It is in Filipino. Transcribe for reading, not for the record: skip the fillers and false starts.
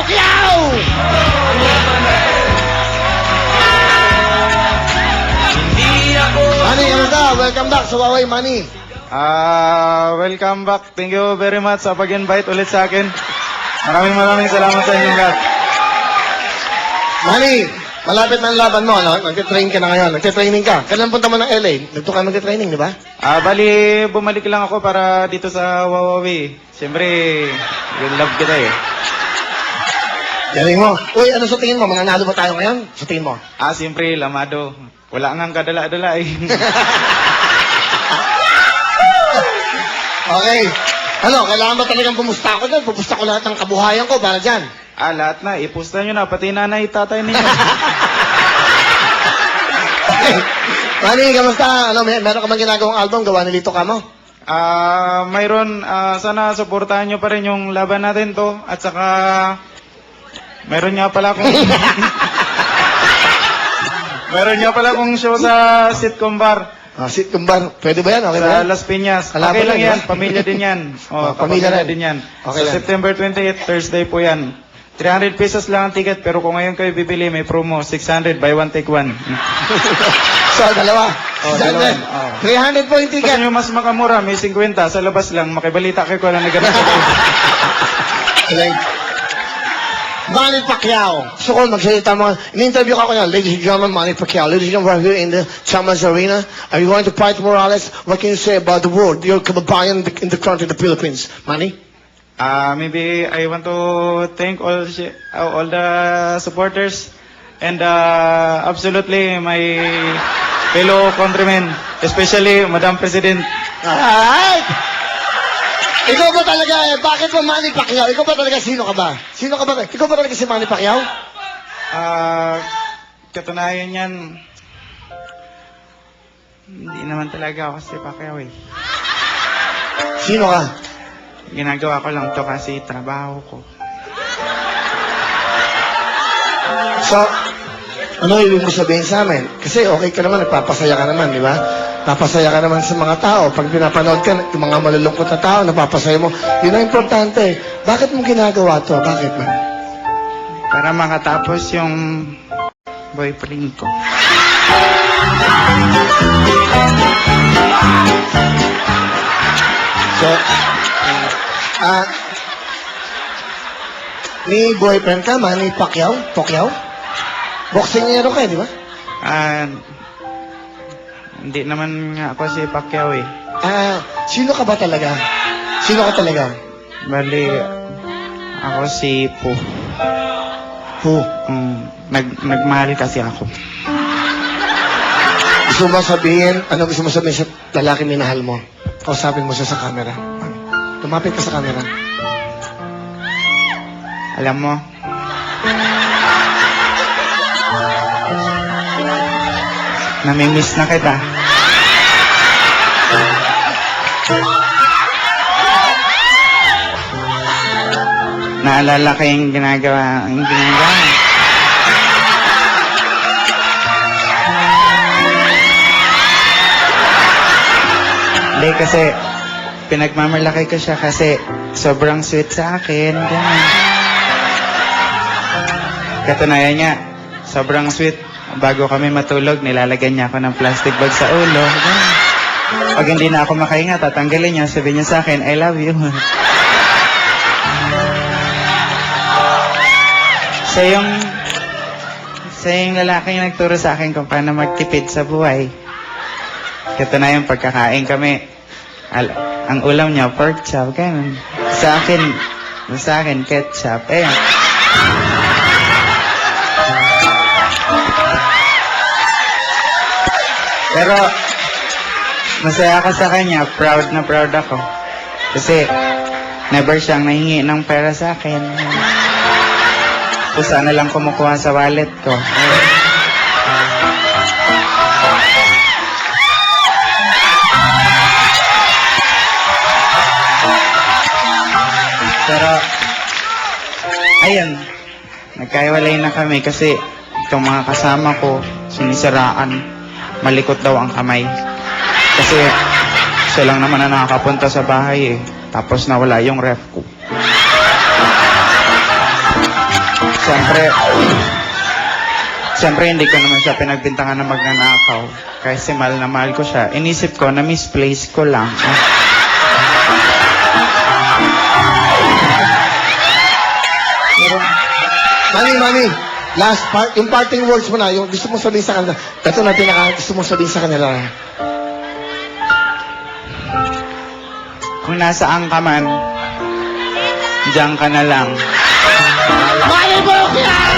Pacquiao! Manny, kamusta? Welcome back sa Huawei, Manny. Welcome back. Thank you very much sa pag-invite ulit sa akin. Maraming salamat sa inyong lahat. Manny, malapit na ang laban mo, ano? Nagtitrain ka na ngayon. Nagtitraining ka. Kailan punta mo ng LA? Nagto ka magtitraining, di ba? Bali, bumalik lang ako para dito sa Huawei. Siyempre, yung love kita eh. Galing mo. Uy, ano sa tingin mo? Mananalo ba tayo ngayon? Sa tingin mo? Siyempre, lamado. Wala ngang kadala-dala eh. Okay. Ano, kailangan ba talagang pumusta ako dyan? Pupusta ko lahat ng kabuhayan ko para dyan. Lahat na. Ipusta nyo na. Pati nanay, tatay ninyo. Okay. Manny, kamusta? Ano, meron ka bang ginagawang album? Gawa ni Lito Camo? Mayroon, sana suportahan nyo pa rin yung laban natin to. At saka, mayroon nga pala akong... Meron nga pala akong show sa sitcom bar. Sitcom bar. Pwede ba yan? Okay ba Sa yan? Las Piñas. Kalaban Okay lang yan, yan. di ba? Pamilya din yan. Pamilya rin. din yan. Okay Sa lang. September 28, Thursday po yan. 300 pesos lang ang ticket, pero kung ngayon kayo bibili, may promo, 600, buy one, take one. So, dalawa. Dalawa. 300 po yung Gusto ticket. nyo mas makamura, may 50, sa labas lang, makibalita kayo ko lang na ganun. Galing. Manny Pacquiao. Gusto ko magsalita mo. In-interview ka ko yan. Ladies and gentlemen, Manny Pacquiao. Ladies and gentlemen, we're here in the Chamas Arena. Are you going to fight Morales? What can you say about the world? You're kababayan in the country, the Philippines. Manny? Maybe I want to thank all the supporters and absolutely my fellow countrymen, especially Madam President. Alright! Ikaw ba talaga bakit mo Manny Pacquiao? Ikaw ba talaga sino ka ba? Sino ka ba? Ikaw ba talaga si Manny Pacquiao? Katunayan yan, hindi naman talaga ako si Pacquiao eh. Sino ka? Ginagawa ko lang to kasi trabaho ko. So, ano ibig mo sabihin sa amin? Kasi okay ka naman, nagpapasaya ka naman, di ba? Napasaya ka naman sa mga tao. Pag pinapanood ka, yung mga malulungkot na tao, napapasaya mo. Yun ang importante. Bakit mo ginagawa to? Bakit man? Para makatapos yung boyfriend ko. So, may boyfriend ka, Manny Pacquiao? Boxingero ka, di ba? Hindi naman nga ako si Pacquiao eh. Sino ka ba talaga? Sino ka talaga? Bali, ako si Po. Who? Nagmahal kasi ako. Gusto mo sabihin, ano gusto mo sabihin sa lalaki minahal mo? Kausapin mo siya sa camera. Lumapit ka sa camera. Alam mo, namimiss na kita. Naalala ko yung ginagawa. Hindi kasi, pinagmamalaki ko siya kasi sobrang sweet sa akin. Ganun. Katunayan niya, sobrang sweet. Bago kami matulog, nilalagyan niya ako ng plastic bag sa ulo. Ganun. Pag hindi na ako makahinga, tatanggalin niya, sabihin niya sa akin, I love you. Siya yung lalaking nagturo sa akin kung paano magtipid sa buhay. Katunayan, pagkakain kami, ang ulam niya, pork chop, ganun. Sa akin, ketchup. Ayan. Pero, masaya ako sa kanya. Proud na proud ako. Kasi, never siyang nahingi ng pera sa akin. Kung sana lang kumukuha sa wallet ko. Pero, ayun, nagkaiwalay na kami kasi itong mga kasama ko, sinisiraan, malikot daw ang kamay. Kasi, siya lang naman na nakakapunta sa bahay eh. Tapos nawala yung ref ko. Siyempre, hindi ko naman siya pinagbintangan na magnanakaw. Kasi mahal na mahal ko siya. Inisip ko na misplace ko lang. Mami, last part, yung parting words mo na, yung gusto mo sabihin sa kanila. Ito na pinaka gusto mo sabihin sa kanila. Kung nasaan ka man, diyan ka na lang. Manny Pacquiao!